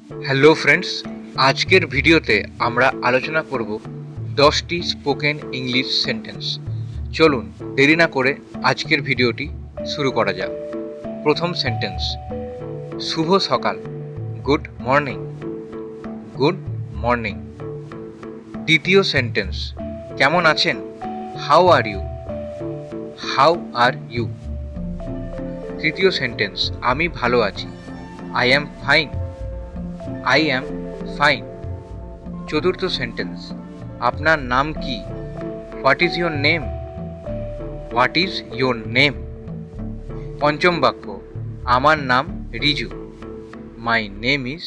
Hello friends, আজকের ভিডিওতে আমরা আলোচনা করব 10টি স্পোকেন ইংলিশ সেন্টেন্স। চলুন দেরি না করে আজকের ভিডিওটি শুরু করা যাক। প্রথম সেন্টেন্স, শুভ সকাল, গুড মর্নিং। Good morning. দ্বিতীয় সেন্টেন্স, কেমন আছেন? How are you? How are you. তৃতীয় সেন্টেন্স, আমি ভালো আছি। I am fine. I am fine. চতুর্থ সেন্টেন্স, আপনার নাম কি? What is your name? What is your name. পঞ্চম বাক্য, আমার নাম Riju. My name is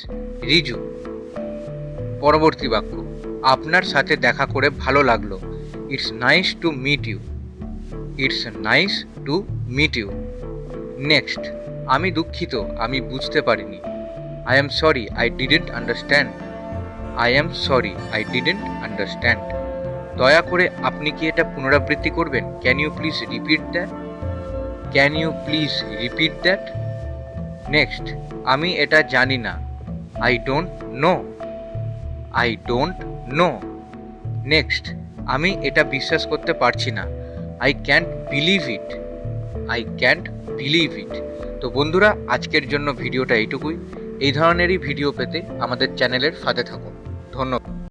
Riju. পরবর্তী বাক্য, আপনার সাথে দেখা করে ভালো লাগলো। It's nice to meet you. It's nice to meet you. Next, আমি দুঃখিত, আমি বুঝতে পারিনি। I am sorry, I didn't understand. I am sorry, I didn't understand. দয়া করে আপনি কি এটা পুনরাবৃত্তি করবেন? Can you please repeat that? Can you please repeat that? Next, আমি এটা জানি না। I don't know. I don't know. Next, আমি এটা বিশ্বাস করতে পারছি না। I can't believe it. I can't believe it. তো বন্ধুরা, আজকের জন্য ভিডিওটা এইটুকুই। এই ধরনেরই ভিডিও পেতে আমাদের চ্যানেলের সাথে থাকুন। ধন্যবাদ।